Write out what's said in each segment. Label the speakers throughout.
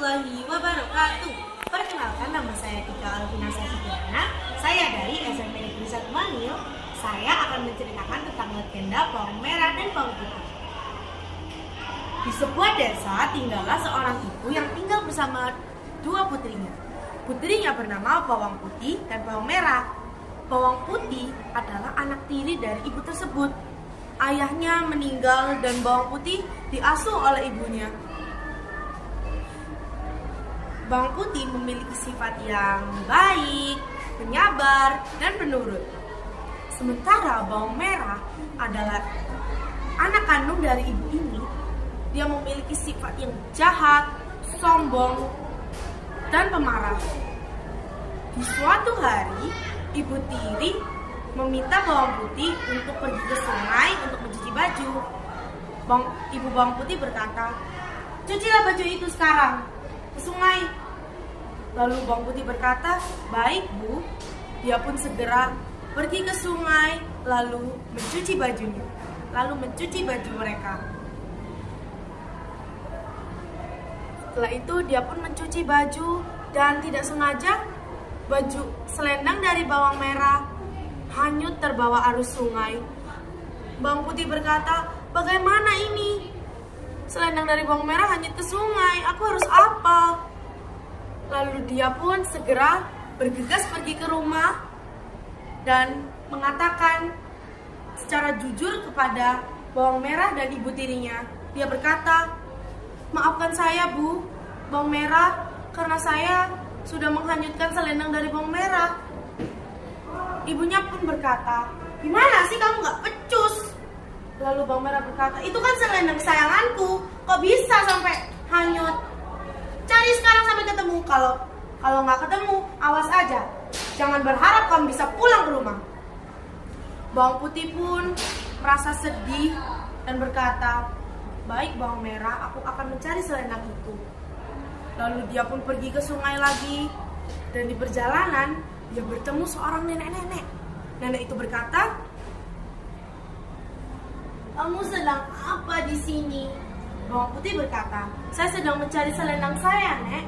Speaker 1: warahmatullahi wabarakatuh. Perkenalkan, nama saya Tika Alvina Sasikiana. Saya dari SMP Negeri 1 Manil. Saya akan menceritakan tentang legenda bawang merah dan bawang putih. Di sebuah desa tinggallah seorang ibu yang tinggal bersama dua putrinya. Putrinya bernama bawang putih dan bawang merah. Bawang putih adalah anak tiri dari ibu tersebut. Ayahnya meninggal dan bawang putih diasuh oleh ibunya. Bawang putih memiliki sifat yang baik, penyabar, dan penurut. Sementara bawang merah adalah anak kandung dari ibu ini. Dia memiliki sifat yang jahat, sombong, dan pemarah. Di suatu hari, ibu tiri meminta bawang putih untuk pergi ke sungai untuk mencuci baju. Ibu bawang putih berkata, "Cucilah baju itu sekarang ke sungai." Lalu bawang putih berkata, "Baik, Bu." Dia pun segera pergi ke sungai lalu mencuci bajunya, lalu mencuci baju mereka. Setelah itu dia pun mencuci baju dan tidak sengaja baju selendang dari bawang merah hanyut terbawa arus sungai. Bawang putih berkata, "Bagaimana ini? Selendang dari bawang merah hanyut ke sungai, aku harus apa?" Lalu dia pun segera bergegas pergi ke rumah dan mengatakan secara jujur kepada bawang merah dan ibu tirinya. Dia berkata, "Maafkan saya, Bu, bawang merah, karena saya sudah menghanyutkan selendang dari bawang merah." Ibunya pun berkata, "Gimana sih kamu gak pecus?" Lalu bawang merah berkata, "Itu kan selendang kesayanganku, kok bisa sampai hanyut? Cari sekarang sampai ketemu. Kalau nggak ketemu, awas aja. Jangan berharap kamu bisa pulang ke rumah." Bawang putih pun merasa sedih dan berkata, "Baik bawang merah, aku akan mencari selendang itu." Lalu dia pun pergi ke sungai lagi. Dan di perjalanan, dia bertemu seorang nenek-nenek. Nenek itu berkata, "Kamu sedang apa di sini?" Bawang putih berkata, "Saya sedang mencari selendang saya, Nek."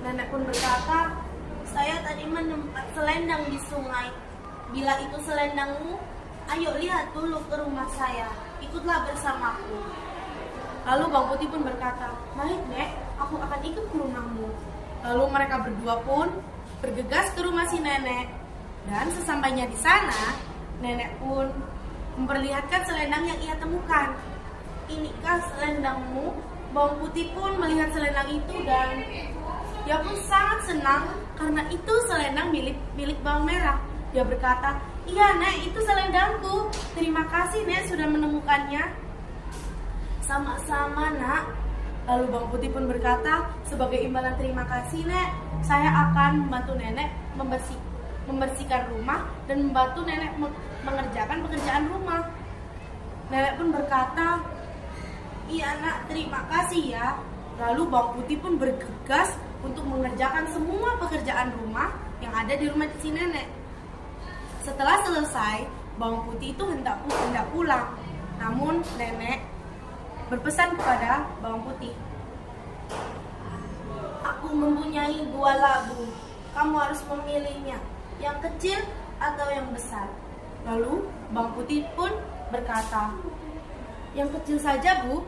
Speaker 1: Nenek pun berkata, "Saya tadi menemukan selendang di sungai. Bila itu selendangmu, ayo lihat dulu ke rumah saya. Ikutlah bersamaku." Lalu bawang putih pun berkata, "Baik, Nek, aku akan ikut ke rumahmu." Lalu mereka berdua pun bergegas ke rumah si nenek. Dan sesampainya di sana, nenek pun memperlihatkan selendang yang ia temukan. "Inikah selendangmu?" Bawang putih pun melihat selendang itu dan dia pun sangat senang karena itu selendang milik bawang merah. Dia berkata, "Iya, Nek, itu selendangku. Terima kasih, Nek, sudah menemukannya." "Sama-sama, Nak." Lalu bawang putih pun berkata, "Sebagai imbalan terima kasih, Nek, saya akan membantu Nenek membersihkan rumah dan membantu Nenek mengerjakan pekerjaan rumah." Nenek pun berkata, "Iya, Nak, terima kasih ya." Lalu bawang putih pun bergegas untuk mengerjakan semua pekerjaan rumah yang ada di rumah si nenek. Setelah selesai, bawang putih itu hendak pulang. Namun nenek berpesan kepada bawang putih, "Aku mempunyai dua labu. Kamu harus memilihnya, yang kecil atau yang besar." Lalu bawang putih pun berkata, "Yang kecil saja, Bu.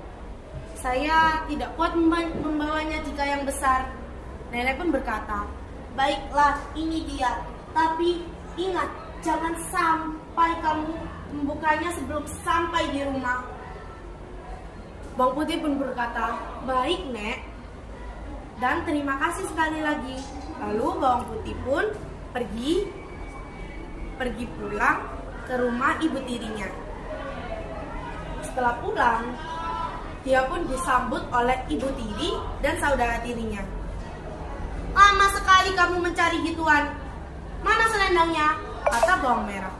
Speaker 1: Saya tidak kuat membawanya jika yang besar." Nenek pun berkata, "Baiklah, ini dia. Tapi ingat, jangan sampai kamu membukanya sebelum sampai di rumah." Bawang putih pun berkata, "Baik, Nek. Dan terima kasih sekali lagi." Lalu bawang putih pun pergi pulang ke rumah ibu tirinya. Setelah pulang, dia pun disambut oleh ibu tiri dan saudara tirinya. "Lama sekali kamu mencari gituan. Mana selendangnya?" kata bawang merah.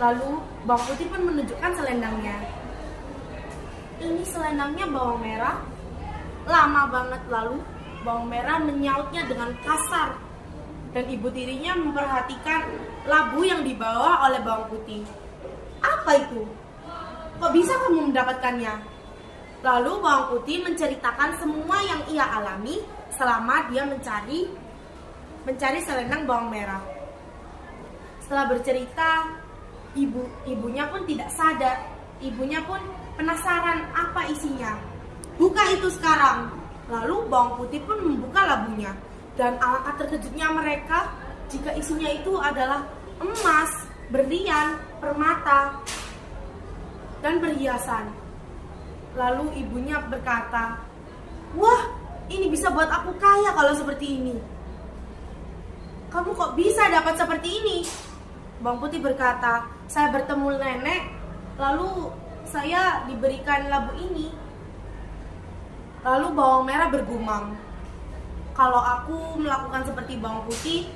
Speaker 1: Lalu bawang putih pun menunjukkan selendangnya. "Ini selendangnya, bawang merah." Lama banget. Lalu bawang merah menyautnya dengan kasar. Dan ibu tirinya memperhatikan labu yang dibawa oleh bawang putih. "Apa itu? Kok bisa kamu mendapatkannya?" Lalu bawang putih menceritakan semua yang ia alami selama dia mencari selendang bawang merah. Setelah bercerita, ibunya pun tidak sadar. Ibunya pun penasaran apa isinya. Buka itu sekarang. Lalu bawang putih pun membuka labunya. Dan alangkah terkejutnya mereka jika isinya itu adalah emas, berlian, permata, dan perhiasan. Lalu ibunya berkata, "Wah, ini bisa buat aku kaya kalau seperti ini." "Kamu kok bisa dapat seperti ini?" Bawang putih berkata, "Saya bertemu nenek, lalu saya diberikan labu ini." Lalu bawang merah bergumam, "Kalau aku melakukan seperti bawang putih,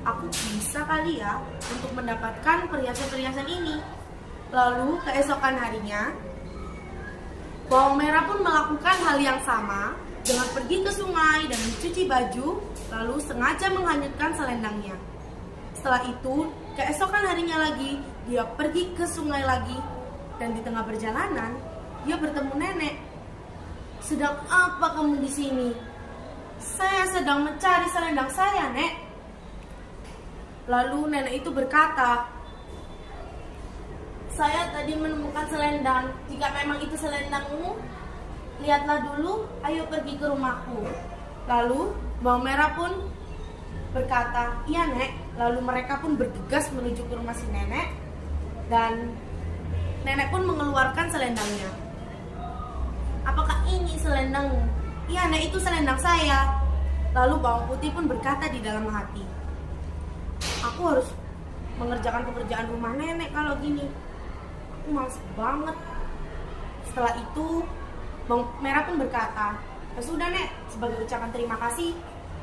Speaker 1: aku bisa kali ya untuk mendapatkan perhiasan-perhiasan ini." Lalu keesokan harinya, bawang merah pun melakukan hal yang sama dengan pergi ke sungai dan mencuci baju, lalu sengaja menghanyutkan selendangnya. Setelah itu, keesokan harinya lagi, dia pergi ke sungai lagi, dan di tengah perjalanan, dia bertemu nenek. "Sedang apa kamu di sini?" "Saya sedang mencari selendang saya, Nek." Lalu nenek itu berkata, "Saya tadi menemukan selendang. Jika memang itu selendangmu, lihatlah dulu, ayo pergi ke rumahku." Lalu bawang merah pun berkata, "Iya, Nek." Lalu mereka pun bergegas menuju ke rumah si nenek, dan nenek pun mengeluarkan selendangnya. "Apakah ini selendangmu?" "Iya, Nek, itu selendang saya." Lalu bawang putih pun berkata di dalam hati, "Aku harus mengerjakan pekerjaan rumah nenek kalau gini. Aku malas banget." Setelah itu, bawang merah pun berkata, "Ya sudah, Nek, sebagai ucapan terima kasih,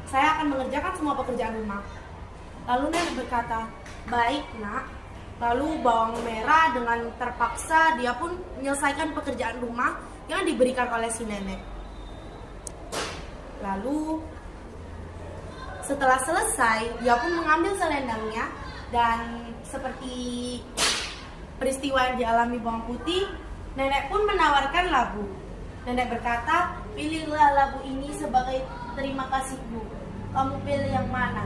Speaker 1: saya akan mengerjakan semua pekerjaan rumah." Lalu nenek berkata, "Baik, Nak." Lalu bawang merah dengan terpaksa dia pun menyelesaikan pekerjaan rumah yang diberikan oleh si nenek. Lalu setelah selesai, dia pun mengambil selendangnya, dan seperti peristiwa yang dialami bawang putih, nenek pun menawarkan labu. Nenek berkata, "Pilihlah labu ini sebagai terima kasihmu. Kamu pilih yang mana?"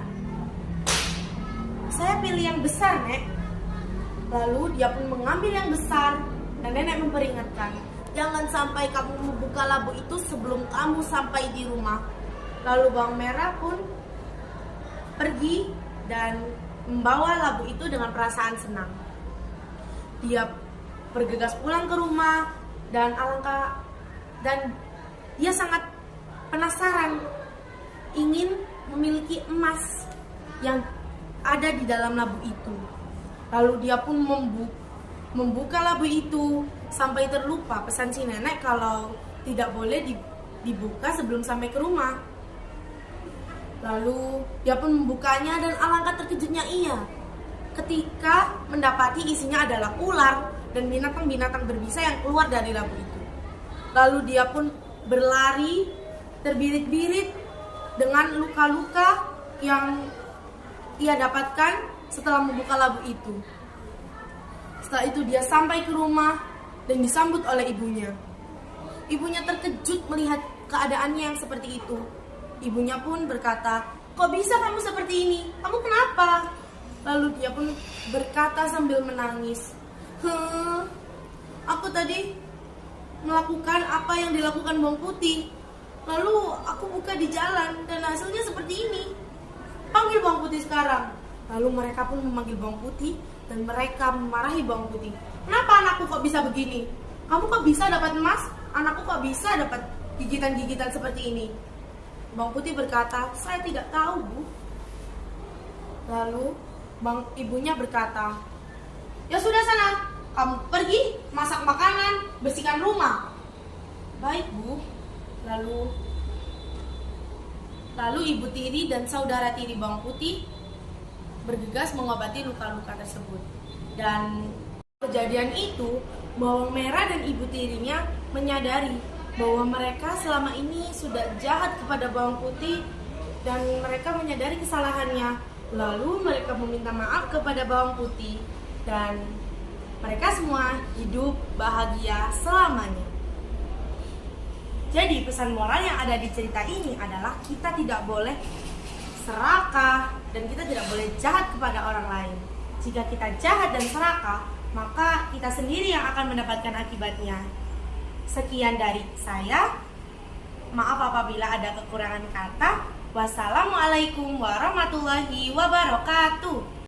Speaker 1: "Saya pilih yang besar, Nek." Lalu dia pun mengambil yang besar, dan nenek memperingatkan, "Jangan sampai kamu membuka labu itu sebelum kamu sampai di rumah." Lalu bawang merah pun pergi dan membawa labu itu dengan perasaan senang. Dia bergegas pulang ke rumah, dan dia sangat penasaran ingin memiliki emas yang ada di dalam labu itu. Lalu dia pun membuka labu itu sampai terlupa pesan si nenek kalau tidak boleh dibuka sebelum sampai ke rumah. Lalu dia pun membukanya, dan alangkah terkejutnya ia ketika mendapati isinya adalah ular dan binatang-binatang berbisa yang keluar dari labu itu. Lalu dia pun berlari terbirit-birit dengan luka-luka yang ia dapatkan setelah membuka labu itu. Setelah itu dia sampai ke rumah dan disambut oleh ibunya. Ibunya terkejut melihat keadaannya yang seperti itu. Ibunya pun berkata, "Kok bisa kamu seperti ini? Kamu kenapa?" Lalu dia pun berkata sambil menangis, "Aku tadi melakukan apa yang dilakukan bawang putih. Lalu aku buka di jalan dan hasilnya seperti ini. Panggil bawang putih sekarang." Lalu mereka pun memanggil bawang putih, dan mereka memarahi bawang putih. "Kenapa anakku kok bisa begini? Kamu kok bisa dapat emas? Anakku kok bisa dapat gigitan-gigitan seperti ini?" Bawang putih berkata, "Saya tidak tahu, Bu." Lalu ibunya berkata, "Ya sudah sana, kamu pergi masak makanan, bersihkan rumah." "Baik, Bu." Lalu ibu tiri dan saudara tiri bawang putih bergegas mengobati luka-luka tersebut. Dan kejadian itu, bawang merah dan ibu tirinya menyadari bahwa mereka selama ini sudah jahat kepada bawang putih, dan mereka menyadari kesalahannya. Lalu mereka meminta maaf kepada bawang putih, dan mereka semua hidup bahagia selamanya. Jadi pesan moral yang ada di cerita ini adalah kita tidak boleh serakah dan kita tidak boleh jahat kepada orang lain. Jika kita jahat dan serakah, maka kita sendiri yang akan mendapatkan akibatnya. Sekian dari saya. Maaf apabila ada kekurangan kata. Wassalamualaikum warahmatullahi wabarakatuh.